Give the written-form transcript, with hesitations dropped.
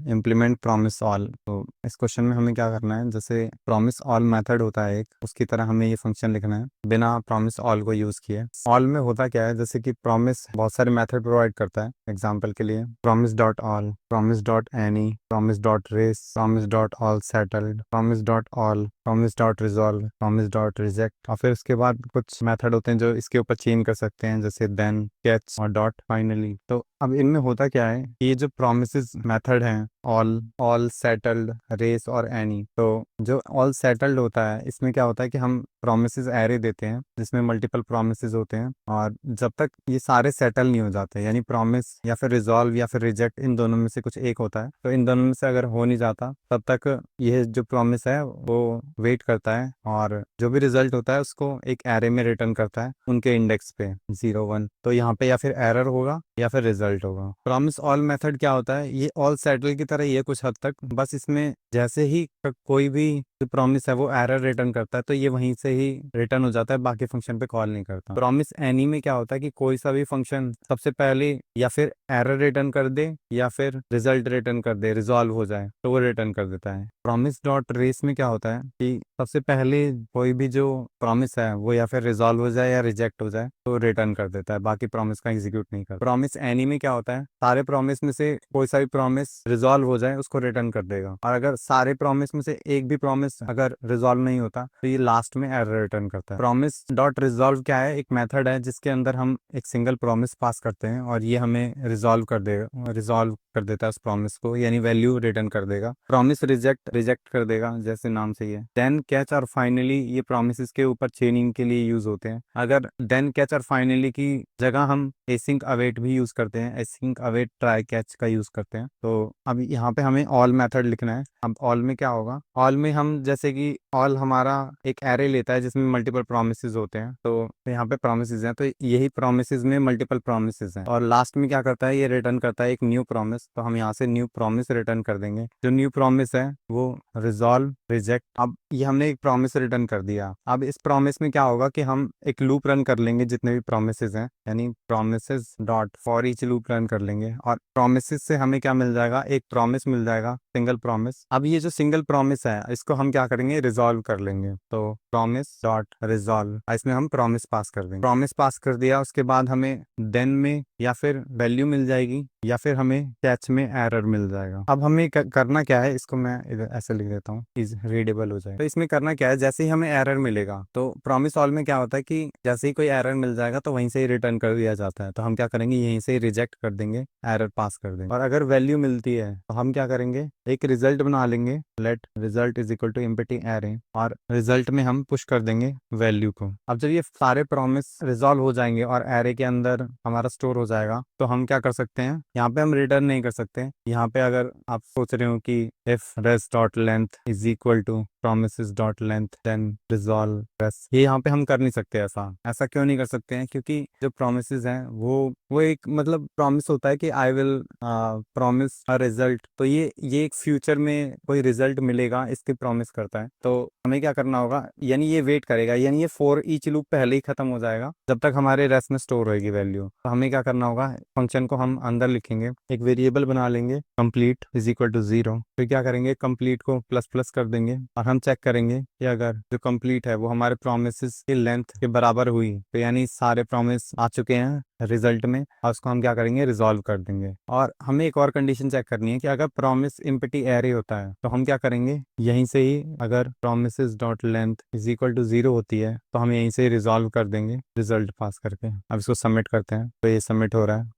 Implement promise all. तो इस question में हमें क्या करना है, जैसे प्रॉमिस ऑल मेथड होता है एक, उसकी तरह हमें ये फंक्शन लिखना है बिना प्रॉमिस ऑल को यूज किए। ऑल में होता क्या है, जैसे कि प्रॉमिस बहुत सारे मेथड प्रोवाइड करता है। एग्जाम्पल के लिए promise dot all, promise dot any, promise dot race, promise dot all settled, promise dot all, promise dot resolve, promise dot reject. और फिर उसके बाद कुछ मेथड होते हैं जो इसके ऊपर चेंज कर सकते हैं, जैसे देन, कैच और डॉट फाइनली। तो अब इनमें होता क्या है, ये जो प्रोमिसेस मेथड हैं, ऑल, ऑल सेटल्ड, रेस और एनी, तो जो ऑल सेटल्ड होता है इसमें क्या होता है कि हम प्रोमिसेस एरे देते हैं जिसमें मल्टीपल प्रोमिसेस होते हैं, और जब तक ये सारे सेटल नहीं हो जाते, यानी प्रॉमिस या फिर रिजॉल्व या फिर रिजेक्ट, इन दोनों में से कुछ एक होता है, तो इन दोनों में से अगर हो नहीं जाता तब तक यह जो प्रॉमिस है वो वेट करता है, और जो भी रिजल्ट होता है उसको एक एरे में रिटर्न करता है उनके इंडेक्स पे 0 1। तो यहाँ पे या फिर एरर होगा या फिर रिजल्ट होगा। प्रॉमिस ऑल मेथड क्या होता है, ये ऑल सेटल की तरह ही है कुछ हद तक, बस इसमें जैसे ही कोई भी जो प्रॉमिस है वो एरर रिटर्न करता है तो ये वहीं से ही रिटर्न हो जाता है, बाकी फंक्शन पे कॉल नहीं करता। प्रॉमिस एनी में क्या होता है कि कोई सा भी फंक्शन सबसे पहले या फिर एरर रिटर्न कर दे या फिर रिजल्ट रिटर्न कर दे, रिजॉल्व हो जाए तो वो रिटर्न कर देता है। प्रॉमिस डॉट रेस में क्या होता है कि सबसे पहले कोई भी जो प्रॉमिस है वो या फिर रिजॉल्व हो जाए या रिजेक्ट हो जाए तो रिटर्न कर देता है, बाकी प्रॉमिस का एग्जीक्यूट नहीं करता। प्रॉमिस एनी में क्या होता है, सारे प्रॉमिस में से कोई सा भी प्रॉमिस रिजॉल्व हो जाए उसको रिटर्न कर देगा, और अगर सारे प्रॉमिस में से एक भी प्रॉमिस अगर रिजॉल्व नहीं होता तो ये लास्ट में एरर रिटर्न करता है। प्रॉमिस डॉट रिजॉल्व क्या है, एक मेथड है जिसके अंदर हम एक सिंगल प्रॉमिस पास करते हैं और ये हमें रिजॉल्व कर देगा, रिजॉल्व कर देता है उस प्रॉमिस को, यानी वैल्यू रिटर्न कर देगा। प्रॉमिस रिजेक्ट रिजेक्ट कर देगा, जैसे नाम से ही है। देन, कैच और फाइनली ये प्रॉमिसेस के ऊपर चेनिंग के लिए यूज होते हैं। अगर देन, कैच और फाइनली की जगह हम एसिंक अवेट भी यूज करते हैं, एसिंक अवेट ट्राई कैच का यूज करते हैं। तो अब यहाँ पे हमें ऑल मेथड लिखना है। अब ऑल में क्या होगा, ऑल में हम जैसे कि ऑल हमारा एक एरे लेता है जिसमें मल्टीपल प्रोमिसेस होते हैं, तो यहाँ पे प्रोमिसेस हैं, तो यही प्रोमिसेस में मल्टीपल प्रोमिसेस हैं, और लास्ट में क्या करता है, ये रिटर्न करता है एक न्यू प्रॉमिस। तो हम यहाँ से न्यू प्रॉमिस रिटर्न कर देंगे। जो न्यू प्रॉमिस है वो रिजॉल्व, रिजेक्ट। अब ये हमने एक प्रॉमिस रिटर्न कर दिया। अब इस प्रॉमिस में क्या होगा कि हम एक लूप रन कर लेंगे जितने भी प्रोमिसेस हैं, यानी promises dot for each loop run कर लेंगे, और प्रोमिसेस से हमें क्या मिल जाएगा, एक प्रॉमिस मिल जाएगा, सिंगल प्रॉमिस। अब ये जो सिंगल प्रॉमिस है इसको हम क्या करेंगे, रिजॉल्व कर लेंगे। तो प्रॉमिस डॉट रिजॉल्व, इसमें हम प्रॉमिस पास कर देंगे। प्रॉमिस पास कर दिया, उसके बाद हमें देन में या फिर वैल्यू मिल जाएगी या फिर हमें कैच में एरर मिल जाएगा। अब हमें करना क्या है, इसको मैं इधर ऐसे लिख देता हूँ, इज रीडेबल हो जाए। तो इसमें करना क्या है, जैसे ही हमें एरर मिलेगा, तो प्रॉमिस ऑल में क्या होता है कि जैसे ही कोई एरर मिल जाएगा तो वहीं से ही रिटर्न कर दिया जाता है। तो हम क्या करेंगे, यहीं से ही रिजेक्ट कर देंगे, एरर पास कर देंगे। और अगर वैल्यू मिलती है तो हम क्या करेंगे, एक रिजल्ट बना लेंगे, let result is equal to empty array, और रिजल्ट में हम पुश कर देंगे वैल्यू को। अब जब ये सारे प्रॉमिस रिजॉल्व हो जाएंगे और एरे के अंदर हमारा स्टोर हो जाएगा तो हम क्या कर सकते हैं, यहाँ पे हम रिटर्न नहीं कर सकते। यहाँ पे अगर आप सोच रहे हो कि if res dot length is equal to promises dot length then resolve res, ये यहाँ पे हम कर नहीं सकते। ऐसा ऐसा क्यों नहीं कर सकते हैं, क्योंकि जो promises हैं वो एक मतलब प्रॉमिस होता है कि I will promise a result, तो ये एक फ्यूचर में कोई रिजल्ट मिलेगा इसकी प्रॉमिस करता है। तो हमें क्या करना होगा, यानी ये वेट करेगा, यानी ये फॉर ईच लूप पहले ही खत्म हो जाएगा जब तक हमारे रेस्ट में स्टोर होगी वैल्यू। तो हमें क्या करना होगा, फंक्शन को हम अंदर लिखेंगे, एक वेरिएबल बना लेंगे कंप्लीट इज इक्वल टू 0। फिर क्या करेंगे, कंप्लीट को प्लस प्लस कर देंगे, और हम चेक करेंगे कि अगर जो कंप्लीट है वो हमारे प्रोमिस की लेंथ के बराबर हुई, तो यानी सारे प्रॉमिस आ चुके हैं रिजल्ट में, और उसको हम क्या करेंगे, रिजॉल्व कर देंगे। और हमें एक और कंडीशन चेक करनी है कि अगर प्रॉमिस एम्प्टी एरे होता है तो हम क्या करेंगे, यहीं से ही अगर promises dot length is equal to 0 होती है तो हम यहीं से रिजॉल्व कर देंगे रिजल्ट पास करके। अब इसको सबमिट करते हैं, तो ये सबमिट हो रहा है।